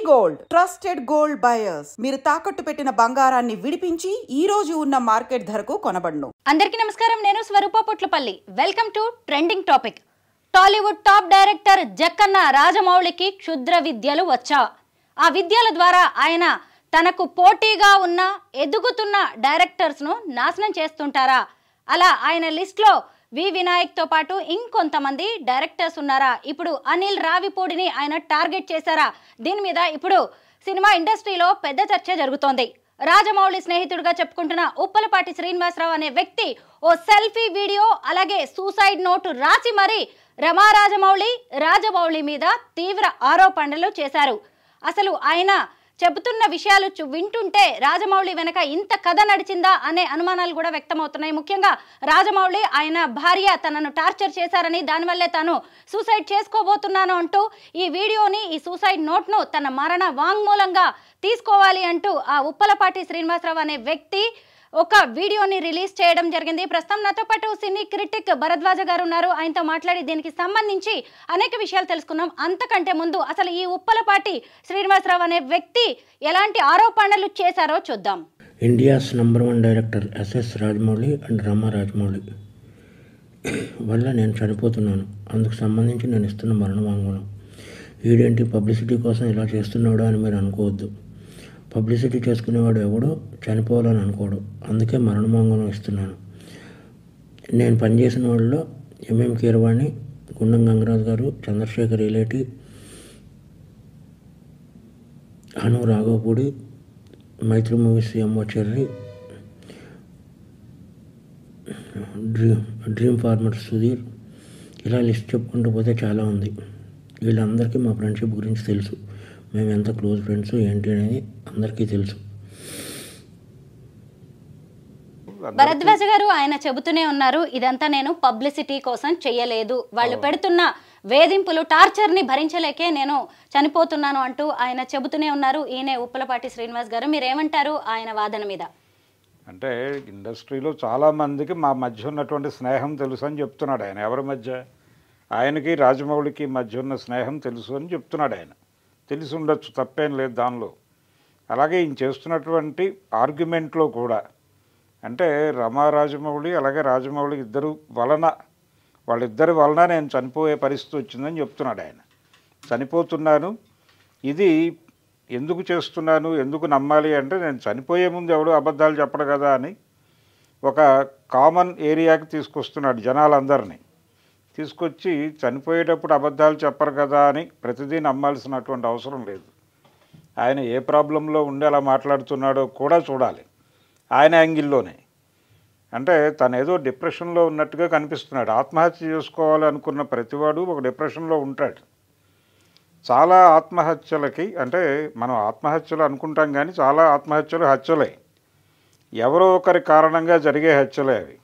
Gold trusted gold buyers మీరు తాకట్టు పెట్టిన బంగారాన్ని విడిపించి ఈ రోజు ఉన్న మార్కెట్ ధరకు కొనబడును. అందరికీ నమస్కారం, నేను Swaroopa Potlapalli. Welcome to trending topic. Tollywood top director Jakkanna రాజమౌళికి క్షుద్ర విద్యలు వచ్చా? ఆ విద్యల ద్వారా ఆయన తనకు పోటీగా ఉన్న ఎదుగుతున్న డైరెక్టర్స్ ను నాశనం చేస్తుంటారా? అలా ఆయన లిస్ట్ లో వి వినాయక్ తో పాటు ఇంకొంతమంది డైరెక్టర్స్ ఉన్నారా? ఇప్పుడు అనిల్ రావిపూడిని ఆయన టార్గెట్ చేశారా? దీని మీద ఇప్పుడు సినిమా ఇండస్ట్రీలో పెద్ద చర్చ జరుగుతోంది. రాజమౌళి స్నేహితుడిగా చెప్పుకుంటున్న ఉప్పలపాటి శ్రీనివాసరావు అనే వ్యక్తి ఓ సెల్ఫీ వీడియో అలాగే సూసైడ్ నోటు రాసి మరీ రాజమౌళి మీద తీవ్ర ఆరోపణలు చేశారు. అసలు ఆయన చెబుతున్న విషయాలు వింటుంటే రాజమౌళి వెనక ఇంత కథ నడిచిందా అనే అనుమానాలు కూడా వ్యక్తమవుతున్నాయి. ముఖ్యంగా రాజమౌళి ఆయన భార్య తనను టార్చర్ చేశారని, దానివల్లే తాను సూసైడ్ చేసుకోబోతున్నాను అంటూ ఈ వీడియోని, ఈ సూసైడ్ నోట్ను తన మరణ వాంగ్మూలంగా తీసుకోవాలి అంటూ ఆ ఉప్పలపాటి శ్రీనివాసరావు అనే వ్యక్తి ఒక వీడియోని రిలీజ్ చేయడం జరిగింది. ప్రస్తుతం నాతో పాటు సినీ క్రిటిక్ భరద్వాజ గారు ఉన్నారు. ఆయనతో మాట్లాడి దీనికి సంబంధించి అనేక విషయాలు తెలుసుకున్నాం. అంతకంటే ముందు అసలు ఈ ఉప్పలపాటి శ్రీనివాసరావు అనే వ్యక్తి ఎలాంటి ఆరోపణలు చేశారో చూద్దాం. India's number 1 director SS Rajamouli and Rama Rajamouli వల్ల నేను చనిపోతున్నాను, అందుకు సంబంధించి నేను ఇస్తున్న మరణ వాంగ్మూలం. వీడేంటి పబ్లిసిటీ కోసం ఇలా చేస్తున్నాడు అని మీరు అనుకోవద్దు. పబ్లిసిటీ చేసుకునేవాడు ఎవడో చనిపోవాలని అనుకోడు, అందుకే మరణమాంగం ఇస్తున్నాను. నేను పనిచేసిన వాళ్ళలో ఎంఎం కీరవాణి, గుండం గంగరాజు గారు, Chandrasekhar Yeleti, Anu Raghavapudi, Mythri movies MO Cherry, dream farmer Sudheer, ఇలా లిస్ట్ చెప్పుకుంటూ పోతే చాలా ఉంది. వీళ్ళందరికీ మా ఫ్రెండ్షిప్ గురించి తెలుసు. మేము ఎంత క్లోజ్ ఫ్రెండ్స్ ఏంటి అనేది అందరికీ తెలుసు. భరద్వాజ గారు ఆయన చెబుతూనే ఉన్నారు, ఇదంతా నేను పబ్లిసిటీ కోసం చెయ్యలేదు, వాళ్ళు పెడుతున్న వేధింపులు టార్చర్ని భరించలేకే నేను చనిపోతున్నాను అంటూ ఆయన చెబుతూనే ఉన్నారు. ఈయనే ఉప్పలపాటి శ్రీనివాస్ గారు, మీరేమంటారు ఆయన వాదన మీద? అంటే ఇండస్ట్రీలో చాలామందికి మా మధ్య ఉన్నటువంటి స్నేహం తెలుసు అని చెప్తున్నాడు ఆయన. ఎవరి మధ్య? ఆయనకి రాజమౌళికి మధ్య ఉన్న స్నేహం తెలుసు అని చెప్తున్నాడు ఆయన. తెలిసి ఉండొచ్చు, తప్పేం లేదు దానిలో. అలాగే ఈయన చేస్తున్నటువంటి ఆర్గ్యుమెంట్లో కూడా అంటే రమా రాజమౌళి అలాగే రాజమౌళి వాళ్ళిద్దరి వలన నేను చనిపోయే పరిస్థితి వచ్చిందని చెప్తున్నాడు ఆయన. చనిపోతున్నాను, ఇది ఎందుకు చేస్తున్నాను, ఎందుకు నమ్మాలి అంటే నేను చనిపోయే ముందు ఎవడు అబద్ధాలు చెప్పడు కదా అని ఒక కామన్ ఏరియాకి తీసుకొస్తున్నాడు జనాలందరినీ. తీసుకొచ్చి చనిపోయేటప్పుడు అబద్ధాలు చెప్పరు కదా అని ప్రతిదీ నమ్మాల్సినటువంటి అవసరం లేదు. ఆయన ఏ ప్రాబ్లంలో ఉండి అలా మాట్లాడుతున్నాడో కూడా చూడాలి ఆయన యాంగిల్లోనే. అంటే తను ఏదో డిప్రెషన్లో ఉన్నట్టుగా కనిపిస్తున్నాడు. ఆత్మహత్య చేసుకోవాలనుకున్న ప్రతివాడు ఒక డిప్రెషన్లో ఉంటాడు. చాలా ఆత్మహత్యలకి అంటే మనం ఆత్మహత్యలు అనుకుంటాం కానీ చాలా ఆత్మహత్యలు హత్యలే, ఎవరో ఒకరి కారణంగా జరిగే హత్యలే అవి.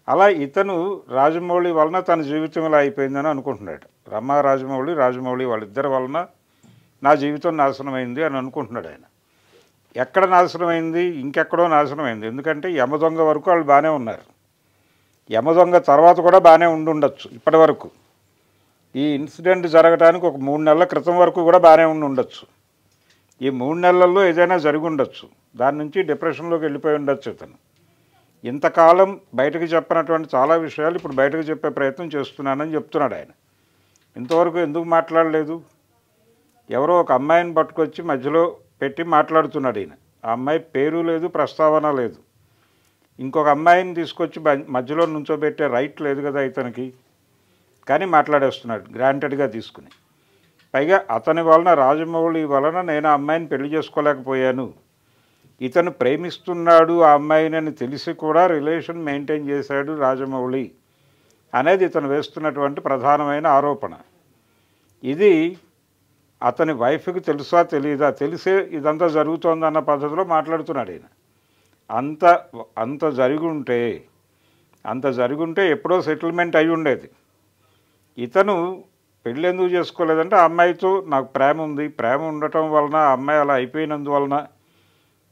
అలా ఇతను రాజమౌళి వలన తన జీవితం ఇలా అయిపోయిందని అనుకుంటున్నాడు. రమా రాజమౌళి వాళ్ళిద్దరి వలన నా జీవితం నాశనమైంది అని అనుకుంటున్నాడు ఆయన. ఎక్కడ నాశనమైంది? ఇంకెక్కడో నాశనమైంది. ఎందుకంటే యమదొంగ వరకు వాళ్ళు బాగానే ఉన్నారు. యమదొంగ తర్వాత కూడా బాగానే ఉండొచ్చు. ఇప్పటి వరకు ఈ ఇన్సిడెంట్ జరగడానికి ఒక 3 నెలల క్రితం వరకు కూడా బాగానే ఉండొచ్చు. ఈ 3 నెలల్లో ఏదైనా జరిగి ఉండొచ్చు. దాని నుంచి డిప్రెషన్లోకి వెళ్ళిపోయి ఉండొచ్చు ఇతను. ఇంతకాలం బయటకు చెప్పినటువంటి చాలా విషయాలు ఇప్పుడు బయటకు చెప్పే ప్రయత్నం చేస్తున్నానని చెప్తున్నాడు ఆయన. ఇంతవరకు ఎందుకు మాట్లాడలేదు? ఎవరో ఒక అమ్మాయిని పట్టుకొచ్చి మధ్యలో పెట్టి మాట్లాడుతున్నాడు ఈయన. ఆ అమ్మాయి పేరు లేదు, ప్రస్తావన లేదు. ఇంకొక అమ్మాయిని తీసుకొచ్చి మధ్యలో నుంచోబెట్టే రైట్ లేదు కదా ఇతనికి, కానీ మాట్లాడేస్తున్నాడు గ్రాంటెడ్గా తీసుకుని. పైగా అతని వలన రాజమౌళి వలన నేను ఆ అమ్మాయిని పెళ్లి చేసుకోలేకపోయాను, ఇతను ప్రేమిస్తున్నాడు ఆ అమ్మాయిని తెలిసి కూడా రిలేషన్ మెయింటైన్ చేశాడు రాజమౌళి అనేది ఇతను వేస్తున్నటువంటి ప్రధానమైన ఆరోపణ. ఇది అతని వైఫ్కి తెలుసా తెలియదా? తెలిసే ఇదంతా జరుగుతోందన్న పద్ధతిలో మాట్లాడుతున్నాడు ఆయన. అంత జరిగి ఉంటే ఎప్పుడో సెటిల్మెంట్ అయి ఉండేది. ఇతను పెళ్ళి ఎందుకు చేసుకోలేదంటే ఆ అమ్మాయితో నాకు ప్రేమ ఉంది, ప్రేమ ఉండటం వలన ఆ అమ్మాయి అలా అయిపోయినందువలన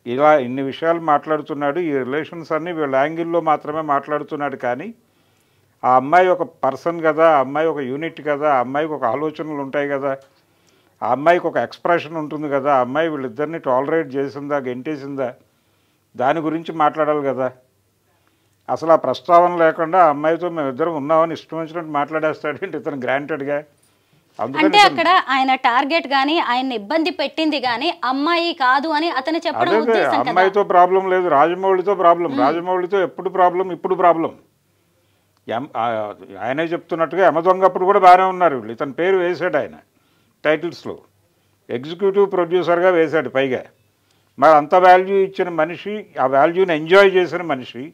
ఇలా ఇన్ని విషయాలు మాట్లాడుతున్నాడు. ఈ రిలేషన్స్ అన్నీ వీళ్ళ యాంగిల్లో మాత్రమే మాట్లాడుతున్నాడు. కానీ ఆ అమ్మాయి ఒక పర్సన్ కదా, ఆ అమ్మాయి ఒక యూనిట్ కదా, ఆ అమ్మాయికి ఒక ఆలోచనలు ఉంటాయి కదా, ఆ అమ్మాయికి ఒక ఎక్స్ప్రెషన్ ఉంటుంది కదా, ఆ అమ్మాయి వీళ్ళిద్దరిని టాలరేట్ చేసిందా, గెంటేసిందా, దాని గురించి మాట్లాడాలి కదా. అసలు ఆ ప్రస్తావన లేకుండా ఆ అమ్మాయితో మేమిద్దరం ఉన్నామని ఇష్టం వచ్చినట్టు మాట్లాడేస్తాడేంటి ఇతను గ్రాంటెడ్గా. అంటే అక్కడ ఆయన టార్గెట్ గానీ ఆయన ఇబ్బంది పెట్టింది గానీ అమ్మాయి కాదు అని అతను చెప్పడం అదే ఉద్దేశం కదా. అమ్మాయితో ప్రాబ్లం లేదు, రాజమౌళితో ప్రాబ్లం. రాజమౌళితో ఎప్పుడు ప్రాబ్లం, ఇప్పుడు ప్రాబ్లం. ఆయనే చెప్తున్నట్టుగా యమదొంగప్పుడు కూడా బాగానే ఉన్నారు వీళ్ళు. ఇతని పేరు వేశాడు ఆయన టైటిల్స్లో, ఎగ్జిక్యూటివ్ ప్రొడ్యూసర్గా వేశాడు పైగా. మరి అంత వాల్యూ ఇచ్చిన మనిషి, ఆ వాల్యూని ఎంజాయ్ చేసిన మనిషి,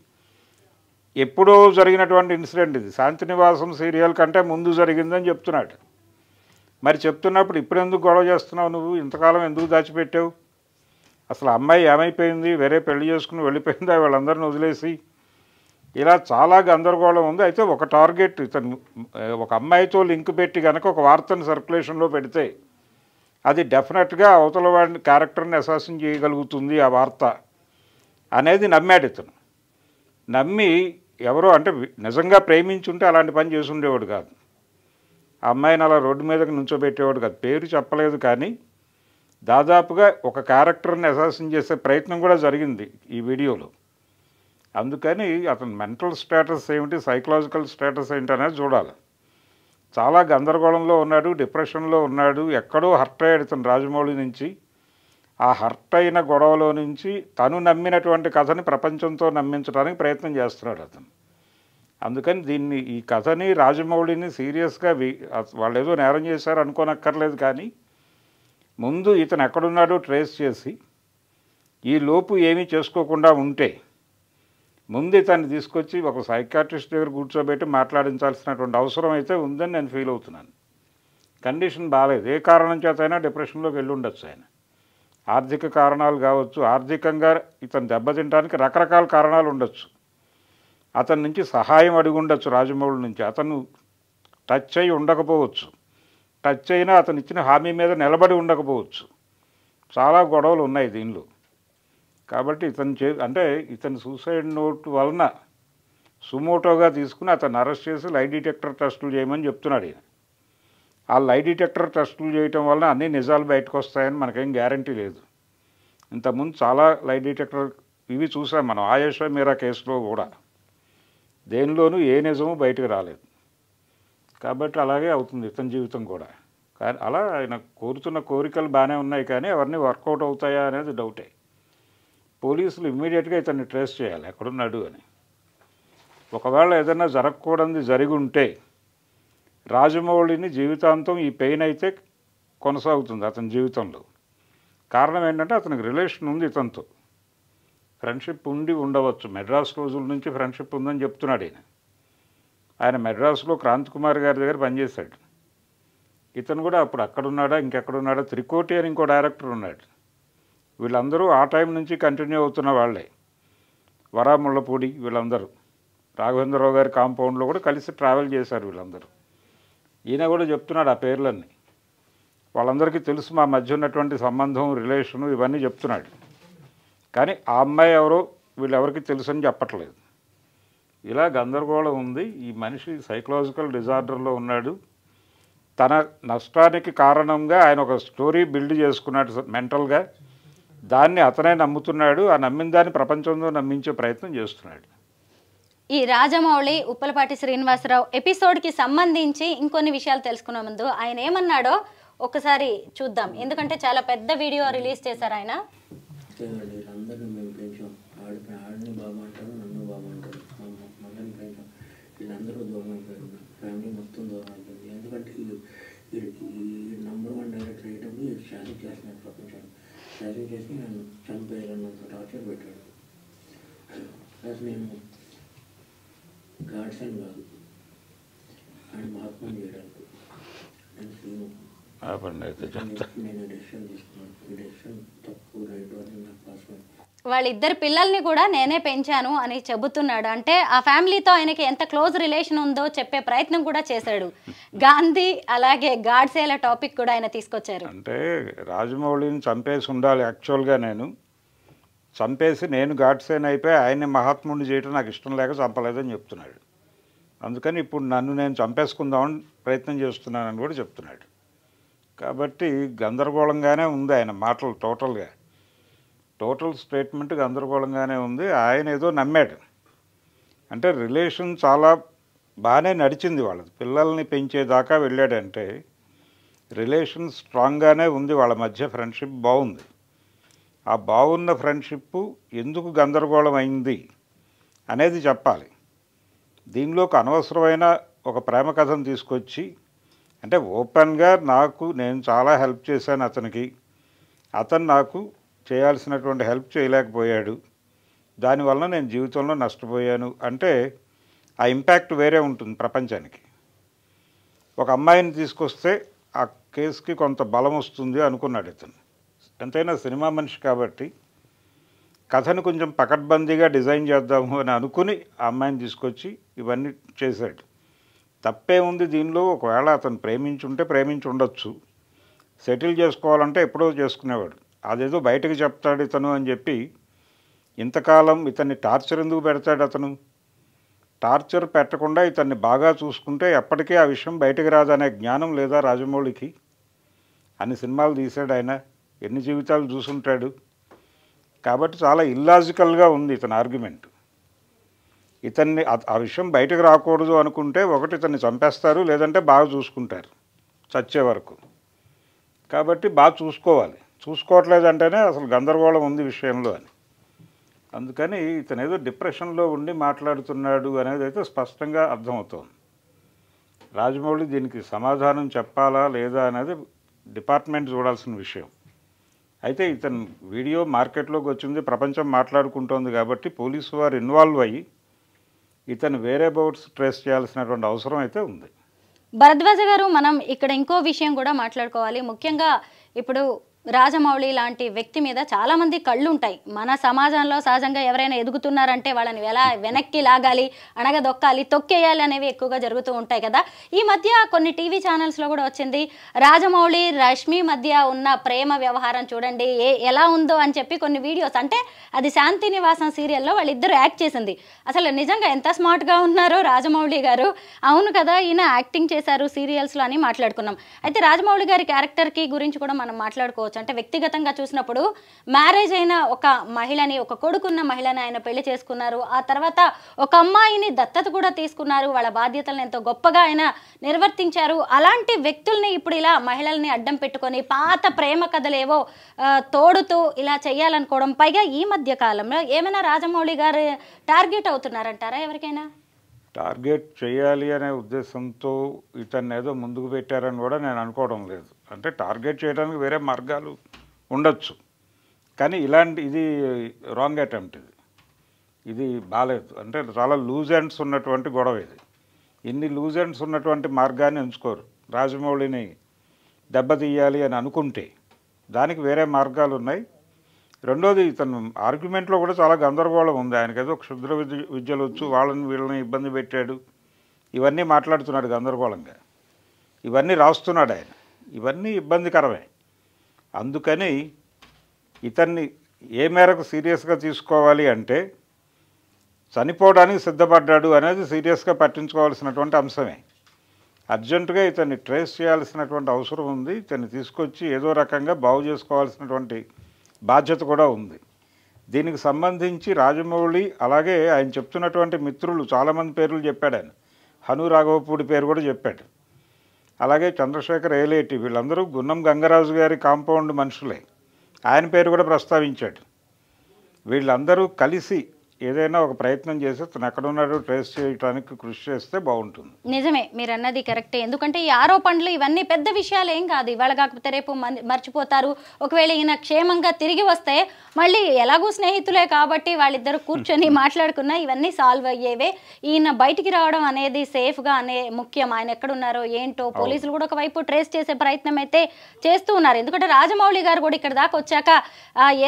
ఎప్పుడో జరిగినటువంటి ఇన్సిడెంట్ ఇది, శాంతినివాసం సీరియల్ కంటే ముందు జరిగిందని చెప్తున్నాడు. మరి చెప్తున్నప్పుడు ఇప్పుడు ఎందుకు గొడవ చేస్తున్నావు నువ్వు, ఇంతకాలం ఎందుకు దాచిపెట్టావు? అసలు అమ్మాయి ఏమైపోయింది, వేరే పెళ్లి చేసుకుని వెళ్ళిపోయిందా వీళ్ళందరిని వదిలేసి? ఇలా చాలా గందరగోళం ఉంది. అయితే ఒక టార్గెట్, ఇతను ఒక అమ్మాయితో లింక్ పెట్టి కనుక ఒక వార్తను సర్క్యులేషన్లో పెడితే అది డెఫినెట్గా అవతల వాడిని క్యారెక్టర్ని అసాసిన్ చేయగలుగుతుంది ఆ వార్త అనేది నమ్మాడు ఇతను. నమ్మి ఎవరో అంటే నిజంగా ప్రేమించుంటే అలాంటి పని చేసి ఉండేవాడు కాదు. ఆ అమ్మాయిని అలా రోడ్డు మీదకి నుంచోబెట్టేవాడు కాదు. పేరు చెప్పలేదు కానీ దాదాపుగా ఒక క్యారెక్టర్ని అసాసిన్ చేసే ప్రయత్నం కూడా జరిగింది ఈ వీడియోలో. అందుకని అతని మెంటల్ స్టేటస్ ఏమిటి, సైకలాజికల్ స్టేటస్ ఏంటి అనేది చూడాలి. చాలా గందరగోళంలో ఉన్నాడు, డిప్రెషన్లో ఉన్నాడు, ఎక్కడో హర్ట్ అయ్యాడు ఇతను రాజమౌళి నుంచి. ఆ హర్ట్ అయిన గొడవలో నుంచి తను నమ్మినటువంటి కథని ప్రపంచంతో నమ్మించడానికి ప్రయత్నం చేస్తున్నాడు అతను. అందుకని ఈ కథని రాజమౌళిని సీరియస్గా వాళ్ళు ఏదో నేరం చేశారు అనుకోనక్కర్లేదు, కానీ ముందు ఇతను ఎక్కడున్నాడో ట్రేస్ చేసి ఈ లోపు ఏమీ చేసుకోకుండా ఉంటే ముందు ఇతన్ని తీసుకొచ్చి ఒక సైకాట్రిస్ట్ దగ్గర కూర్చోబెట్టి మాట్లాడించాల్సినటువంటి అవసరం అయితే ఉందని నేను ఫీల్ అవుతున్నాను. కండిషన్ బాగాలేదు, ఏ కారణం చేతైనా డిప్రెషన్లోకి వెళ్ళి ఉండొచ్చు ఆయన. ఆర్థిక కారణాలు కావచ్చు, ఆర్థికంగా ఇతను దెబ్బతింటానికి రకరకాల కారణాలు ఉండొచ్చు. అతని నుంచి సహాయం అడిగి ఉండొచ్చు రాజమౌళి నుంచి, అతను టచ్ అయి ఉండకపోవచ్చు, టచ్ అయినా అతను ఇచ్చిన హామీ మీద నిలబడి ఉండకపోవచ్చు. చాలా గొడవలు ఉన్నాయి దీనిలో. కాబట్టి ఇతను సూసైడ్ నోట్ వలన సుమోటోగా తీసుకుని అతను అరెస్ట్ చేసి లై డిటెక్టర్ టెస్టులు చేయమని చెప్తున్నాడు ఈయన. ఆ లై డిటెక్టర్ టెస్టులు చేయటం వలన అన్ని నిజాలు బయటకు వస్తాయని మనకేం గ్యారంటీ లేదు. ఇంతకుముందు చాలా లై డిటెక్టర్ ఇవి చూసాం మనం, ఆయేషా మీరా కేసులో కూడా దేనిలోనూ ఏ నిజము బయటకు రాలేదు. కాబట్టి అలాగే అవుతుంది ఇతని జీవితం కూడా. కానీ అలా ఆయన కోరుతున్న కోరికలు బాగానే ఉన్నాయి, కానీ అవన్నీ వర్కౌట్ అవుతాయా అనేది డౌటే. పోలీసులు ఇమ్మీడియట్గా ఇతన్ని ట్రేస్ చేయాలి ఎక్కడున్నాడు అని. ఒకవేళ ఏదైనా జరగకూడదు జరిగి ఉంటే రాజమౌళిని జీవితాంతం ఈ పెయిన్ అయితే కొనసాగుతుంది అతని జీవితంలో. కారణం ఏంటంటే అతనికి రిలేషన్ ఉంది ఇతనితో, ఫ్రెండ్షిప్ ఉండి ఉండవచ్చు. మెడ్రాస్ రోజుల నుంచి ఫ్రెండ్షిప్ ఉందని చెప్తున్నాడు ఆయన మెడ్రాస్లో క్రాంతి కుమార్ గారి దగ్గర పనిచేశాడు. ఇతను కూడా అప్పుడు అక్కడున్నాడా ఇంకెక్కడున్నాడా, త్రికోటి అని ఇంకో డైరెక్టర్ ఉన్నాడు. వీళ్ళందరూ ఆ టైం నుంచి కంటిన్యూ అవుతున్న వాళ్ళే. వరాముళ్ళపూడి వీళ్ళందరూ రాఘవేంద్రరావు గారి కాంపౌండ్లో కూడా కలిసి ట్రావెల్ చేశారు వీళ్ళందరూ. ఈయన కూడా చెప్తున్నాడు ఆ పేర్లన్నీ. వాళ్ళందరికీ తెలుసు మా మధ్య ఉన్నటువంటి సంబంధం, రిలేషను ఇవన్నీ చెప్తున్నాడు. కానీ ఆ అమ్మాయి ఎవరో వీళ్ళెవరికి తెలుసు అని చెప్పట్లేదు. ఇలా గందరగోళం ఉంది. ఈ మనిషి సైకలాజికల్ డిజార్డర్లో ఉన్నాడు. తన నష్టానికి కారణంగా ఆయన ఒక స్టోరీ బిల్డ్ చేసుకున్నాడు మెంటల్గా. దాన్ని అతనే నమ్ముతున్నాడు. ఆ నమ్మిన దాన్ని ప్రపంచంలో నమ్మించే ప్రయత్నం చేస్తున్నాడు. ఈ రాజమౌళి ఉప్పలపాటి శ్రీనివాసరావు ఎపిసోడ్కి సంబంధించి ఇంకొన్ని విషయాలు తెలుసుకునే ముందు ఆయన ఏమన్నాడో ఒకసారి చూద్దాం. ఎందుకంటే చాలా పెద్ద వీడియో రిలీజ్ చేశారు ఆయన. వీళ్ళందరినీ మేము పెంచాం, ఆడిని బాగుంటారు, నన్ను బాగుంటారు, మమ్మల్ని పెంచాం. వీళ్ళందరూ దూరం అయిపోయారు, ఫ్యామిలీ మొత్తం దూరం అయిపోయింది. ఎందుకంటే ఈ నంబర్ 1 డైరెక్టర్ అయ్యేటప్పుడు షాసింగ్ చేస్తున్నాడు ప్రపంచాన్ని. షాసింగ్ చేసి నన్ను చంపేయాలన్నంత టార్చర్ పెట్టాడు. ప్లస్ నేను గాడ్స్ అని కాదు, ఆయన మహాత్మని చేయడానికి నేను డెసిషన్ తీసుకున్నాను. ఈ డెసిషన్ తప్పు రైట్ అని నాకు పాస్పోర్ట్. వాళ్ళిద్దరు పిల్లల్ని కూడా నేనే పెంచాను అని చెబుతున్నాడు. అంటే ఆ ఫ్యామిలీతో ఆయనకి ఎంత క్లోజ్ రిలేషన్ ఉందో చెప్పే ప్రయత్నం కూడా చేశాడు. గాంధీ అలాగే గాడ్సేల టాపిక్ కూడా ఆయన తీసుకొచ్చారు. అంటే రాజమౌళిని చంపేసి ఉండాలి యాక్చువల్గా, చంపేసి నేను గాడ్సేన్ అయిపోయి ఆయన్ని మహాత్ముడిని చేయటం నాకు ఇష్టం లేక చంపలేదని చెప్తున్నాడు. అందుకని ఇప్పుడు నన్ను నేను చంపేసుకుందామని ప్రయత్నం చేస్తున్నానని కూడా చెప్తున్నాడు. కాబట్టి గందరగోళంగానే ఉంది ఆయన మాటలు. టోటల్ స్టేట్మెంట్ గందరగోళంగానే ఉంది. ఆయన ఏదో నమ్మాడు. అంటే రిలేషన్ చాలా బాగానే నడిచింది వాళ్ళది, పిల్లల్ని పెంచేదాకా వెళ్ళాడంటే రిలేషన్ స్ట్రాంగ్గానే ఉంది వాళ్ళ మధ్య, ఫ్రెండ్షిప్ బాగుంది. ఆ బాగున్న ఫ్రెండ్షిప్ ఎందుకు గందరగోళం అయింది అనేది చెప్పాలి. దీనిలోకి అనవసరమైన ఒక ప్రేమ కథను తీసుకొచ్చి, అంటే ఓపెన్గా నేను చాలా హెల్ప్ చేశాను అతనికి, అతను నాకు చేయాల్సినటువంటి హెల్ప్ చేయలేకపోయాడు, దానివల్ల నేను జీవితంలో నష్టపోయాను అంటే ఆ ఇంపాక్ట్ వేరే ఉంటుంది ప్రపంచానికి. ఒక అమ్మాయిని తీసుకొస్తే ఆ కేసుకి కొంత బలం వస్తుంది అనుకున్నాడు ఇతను. ఎంతైనా సినిమా మనిషి కాబట్టి కథను కొంచెం పకడ్బందీగా డిజైన్ చేద్దాము అని అనుకుని ఆ అమ్మాయిని తీసుకొచ్చి ఇవన్నీ చేశాడు. తప్పే ఉంది దీనిలో? ఒకవేళ అతను ప్రేమించి ఉండొచ్చు, సెటిల్ చేసుకోవాలంటే ఎప్పుడో చేసుకునేవాడు. అదేదో బయటకు చెప్తాడు ఇతను అని చెప్పి ఇంతకాలం ఇతన్ని టార్చర్ ఎందుకు పెడతాడు? అతను టార్చర్ పెట్టకుండా ఇతన్ని బాగా చూసుకుంటే ఎప్పటికీ ఆ విషయం బయటకు రాదనే జ్ఞానం లేదా రాజమౌళికి? అన్ని సినిమాలు తీశాడు ఆయన, ఎన్ని జీవితాలు చూసుంటాడు. కాబట్టి చాలా ఇల్లాజికల్గా ఉంది ఇతని ఆర్గ్యుమెంట్. ఇతన్ని ఆ విషయం బయటకు రాకూడదు అనుకుంటే ఒకటి ఇతన్ని చంపేస్తారు, లేదంటే బాగా చూసుకుంటారు చచ్చే వరకు. కాబట్టి బాగా చూసుకోవట్లేదంటేనే అసలు గందరగోళం ఉంది విషయంలో అని. అందుకని ఇతను ఏదో డిప్రెషన్లో ఉండి మాట్లాడుతున్నాడు అనేది అయితే స్పష్టంగా అర్థమవుతోంది. రాజమౌళి దీనికి సమాధానం చెప్పాలా లేదా అనేది డిపార్ట్మెంట్ చూడాల్సిన విషయం. అయితే ఇతను వీడియో మార్కెట్లోకి వచ్చింది, ప్రపంచం మాట్లాడుకుంటోంది కాబట్టి పోలీసు వారు ఇన్వాల్వ్ అయ్యి ఇతను వేరే బౌట్స్ ట్రేస్ చేయాల్సినటువంటి అవసరం అయితే ఉంది. భరద్వాజ గారు, మనం ఇక్కడ ఇంకో విషయం కూడా మాట్లాడుకోవాలి. ముఖ్యంగా ఇప్పుడు రాజమౌళి లాంటి వ్యక్తి మీద చాలామంది కళ్ళు ఉంటాయి. మన సమాజంలో సహజంగా ఎవరైనా ఎదుగుతున్నారంటే వాళ్ళని ఎలా వెనక్కి లాగాలి, అణగదొక్కాలి, తొక్కేయాలి అనేవి ఎక్కువగా జరుగుతూ ఉంటాయి కదా. ఈ మధ్య కొన్ని టీవీ ఛానల్స్లో కూడా వచ్చింది, రాజమౌళి రష్మి మధ్య ఉన్న ప్రేమ వ్యవహారం చూడండి ఎలా ఉందో అని చెప్పి కొన్ని వీడియోస్. అంటే అది శాంతి నివాసం సీరియల్లో వాళ్ళిద్దరు యాక్ట్ చేసింది. అసలు నిజంగా ఎంత స్మార్ట్గా ఉన్నారో రాజమౌళి గారు. అవును కదా, ఈయన యాక్టింగ్ చేశారు సీరియల్స్లో అని మాట్లాడుకున్నాం. అయితే రాజమౌళి గారి క్యారెక్టర్కి గురించి కూడా మనం మాట్లాడుకోవచ్చు. అంటే వ్యక్తిగతంగా చూసినప్పుడు మ్యారేజ్ అయిన ఒక మహిళని, ఒక కొడుకున్న మహిళని ఆయన పెళ్లి చేసుకున్నారు. ఆ తర్వాత ఒక అమ్మాయిని దత్తత కూడా తీసుకున్నారు. వాళ్ళ బాధ్యతలను ఎంతో గొప్పగా ఆయన నిర్వర్తించారు. అలాంటి వ్యక్తుల్ని ఇప్పుడు ఇలా మహిళల్ని అడ్డం పెట్టుకొని పాత ప్రేమ కథలేవో తోడుతూ ఇలా చేయాలనుకోవడం, పైగా ఈ మధ్య కాలంలో ఏమైనా రాజమౌళి గారు టార్గెట్ అవుతున్నారంటారా? ఎవరికైనా టార్గెట్ చేయాలి అనే ఉద్దేశంతో ఇతన్ని ఏదో ముందుకు పెట్టారని కూడా నేను అనుకోవడం లేదు. అంటే టార్గెట్ చేయడానికి వేరే మార్గాలు ఉండొచ్చు, కానీ ఇది రాంగ్ అటెంప్ట్, ఇది బాలేదు. అంటే చాలా లూజ్ ఎండ్స్ ఉన్నటువంటి గొడవ ఇది. ఇన్ని లూజ్ ఎండ్స్ ఉన్నటువంటి మార్గాన్ని ఎంచుకోరు. రాజమౌళిని దెబ్బతీయాలి అని అనుకుంటే దానికి వేరే మార్గాలు ఉన్నాయి. రెండోది, ఇతను ఆర్గ్యుమెంట్లో కూడా చాలా గందరగోళం ఉంది. ఆయనకి ఏదో క్షుద్ర విద్యలు వచ్చు, వీళ్ళని ఇబ్బంది పెట్టాడు, ఇవన్నీ మాట్లాడుతున్నాడు గందరగోళంగా, ఇవన్నీ రాస్తున్నాడు ఆయన. ఇవన్నీ ఇబ్బందికరమే. అందుకని ఇతన్ని ఏ మేరకు సీరియస్గా తీసుకోవాలి అంటే చనిపోవడానికి సిద్ధపడ్డాడు అనేది సీరియస్గా పట్టించుకోవాల్సినటువంటి అంశమే. అర్జెంటుగా ఇతన్ని ట్రేస్ చేయాల్సినటువంటి అవసరం ఉంది. ఇతన్ని తీసుకొచ్చి ఏదో రకంగా బాగు చేసుకోవాల్సినటువంటి బాధ్యత కూడా ఉంది. దీనికి సంబంధించి రాజమౌళి అలాగే ఆయన చెప్తున్నటువంటి మిత్రులు చాలామంది పేర్లు చెప్పాడు ఆయన. హను రాఘవపూడి పేరు కూడా చెప్పాడు. అలాగే చంద్రశేఖర్ ఏలేటి, వీళ్ళందరూ గున్నం గంగరాజు గారి కాంపౌండ్ మనుషులే. ఆయన పేరు కూడా ప్రస్తావించాడు. వీళ్ళందరూ కలిసి ఏదైనా ఒక ప్రయత్నం చేసి తను ఎక్కడున్నాడో ట్రేస్ చేయడానికి కృషి చేస్తే బాగుంటుంది. నిజమే, మీరు అన్నది కరెక్టే. ఎందుకంటే ఈ ఆరోపణలు ఇవన్నీ పెద్ద విషయాలు ఏం కాదు. ఇవాళ కాకపోతే రేపు మర్చిపోతారు. ఒకవేళ ఈయన క్షేమంగా తిరిగి వస్తే మళ్ళీ ఎలాగూ స్నేహితులే కాబట్టి వాళ్ళిద్దరు కూర్చొని మాట్లాడుకున్నా ఇవన్నీ సాల్వ్ అయ్యేవే. ఈయన బయటికి రావడం అనేది సేఫ్గా అనే ముఖ్యం. ఆయన ఎక్కడున్నారో ఏంటో పోలీసులు కూడా ఒకవైపు ట్రేస్ చేసే ప్రయత్నం అయితే చేస్తూ ఉన్నారు. ఎందుకంటే రాజమౌళి గారు కూడా ఇక్కడ దాకా వచ్చాక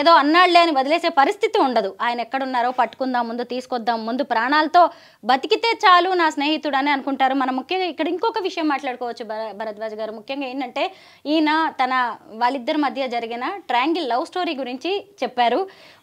ఏదో అన్నాళ్లే అని వదిలేసే పరిస్థితి ఉండదు. ఆయన ఎక్కడున్నారో పట్టుకుందాం, ముందు తీసుకొద్దాం, ముందు ప్రాణాలతో బతికితే చాలు నా స్నేహితుడు అని అనుకుంటారు. మనం ముఖ్యంగా ఇక్కడ ఇంకొక విషయం మాట్లాడుకోవచ్చు భరద్వాజ్ గారు. ముఖ్యంగా ఏంటంటే ఈయన వాళ్ళిద్దరి మధ్య జరిగిన ట్రయాంగిల్ లవ్ స్టోరీ గురించి చెప్పారు.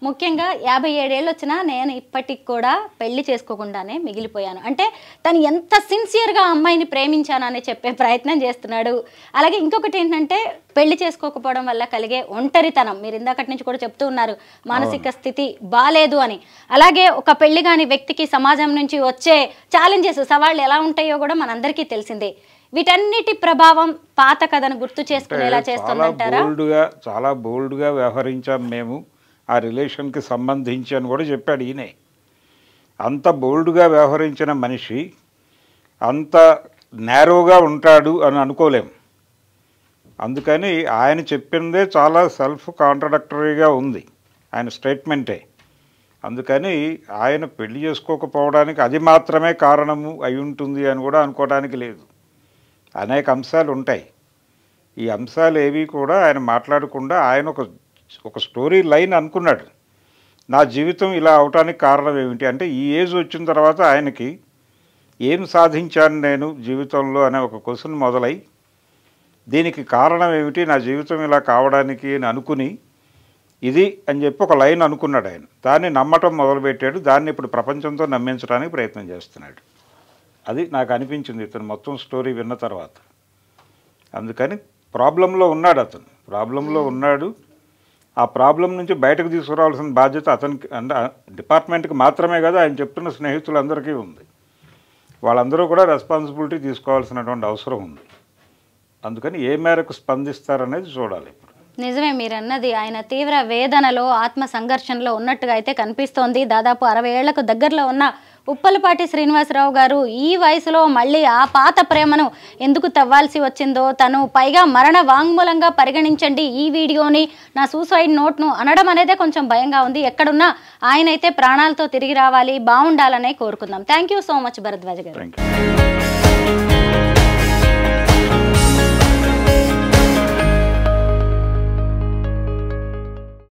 ముఖ్యంగా 57 ఏళ్ళు వచ్చినా నేను ఇప్పటికి కూడా పెళ్లి చేసుకోకుండానే మిగిలిపోయాను. అంటే తను ఎంత సిన్సియర్గా అమ్మాయిని ప్రేమించానని చెప్పే ప్రయత్నం చేస్తున్నాడు. అలాగే ఇంకొకటి ఏంటంటే పెళ్లి చేసుకోకపోవడం వల్ల కలిగే ఒంటరితనం, మీరు ఇందాకటి నుంచి కూడా చెప్తూ ఉన్నారు మానసిక స్థితి బాలేదు అని. అలాగే ఒక పెళ్లి కాని వ్యక్తికి సమాజం నుంచి వచ్చే ఛాలెంజెస్, సవాళ్ళు ఎలా ఉంటాయో కూడా మనందరికీ తెలిసిందే. వీటన్నిటి ప్రభావం పాత కథను గుర్తు చేసుకునేలా చేస్తుందంటారా? చాలా బోల్డ్గా వ్యవహరించాం మేము ఆ రిలేషన్కి సంబంధించి అని కూడా చెప్పాడు ఈయనే. అంత బోల్డ్గా వ్యవహరించిన మనిషి అంత నేరోగా ఉంటాడు అని అనుకోలేం. అందుకని ఆయన చెప్పిందే చాలా సెల్ఫ్ కాంట్రడక్టరీగా ఉంది ఆయన స్టేట్మెంటే. అందుకని ఆయన పెళ్లి చేసుకోకపోవడానికి అది మాత్రమే కారణము అయి ఉంటుంది అని కూడా అనుకోవడానికి లేదు. అనేక అంశాలు ఉంటాయి. ఈ అంశాలు ఏవి కూడా ఆయన మాట్లాడకుండా ఆయన ఒక స్టోరీ లైన్ అనుకున్నాడు. నా జీవితం ఇలా అవటానికి కారణం ఏమిటి అంటే, ఈ ఏజ్ వచ్చిన తర్వాత ఆయనకి ఏం సాధించాను నేను జీవితంలో అనే ఒక క్వశ్చన్ మొదలై, దీనికి కారణం ఏమిటి, నా జీవితం ఇలా కావడానికి అని అనుకుని ఇది అని చెప్పి ఒక లైన్ అనుకున్నాడు ఆయన. దాన్ని నమ్మటం మొదలుపెట్టాడు. దాన్ని ఇప్పుడు ప్రపంచంతో నమ్మించడానికి ప్రయత్నం చేస్తున్నాడు. అది నాకు అనిపించింది ఇతను మొత్తం స్టోరీ విన్న తర్వాత. అందుకని ప్రాబ్లంలో ఉన్నాడు అతను, ప్రాబ్లంలో ఉన్నాడు. ఆ ప్రాబ్లం నుంచి బయటకు తీసుకురావాల్సిన బాధ్యత అతనికి, డిపార్ట్మెంట్కి మాత్రమే కదా, ఆయన చెప్తున్న స్నేహితులందరికీ ఉంది. వాళ్ళందరూ కూడా రెస్పాన్సిబిలిటీ తీసుకోవాల్సినటువంటి అవసరం ఉంది. అందుకని ఏ మేరకు స్పందిస్తారనేది చూడాలి. నిజమే మీరు అన్నది. ఆయన తీవ్ర వేదనలో, ఆత్మ సంఘర్షణలో ఉన్నట్టుగా అయితే కనిపిస్తోంది. దాదాపు 60 ఏళ్లకు దగ్గరలో ఉన్న ఉప్పలపాటి శ్రీనివాసరావు గారు ఈ వయసులో మళ్ళీ ఆ పాత ప్రేమను ఎందుకు తవ్వాల్సి వచ్చిందో, తను పైగా మరణ వాంగ్మూలంగా పరిగణించండి ఈ వీడియోని, నా సూసైడ్ నోట్ను అనడం అనేదే కొంచెం భయంగా ఉంది. ఎక్కడున్నా ఆయన అయితే ప్రాణాలతో తిరిగి రావాలి, బాగుండాలనే కోరుకుందాం. Thank you so much Bharadwaj గారు.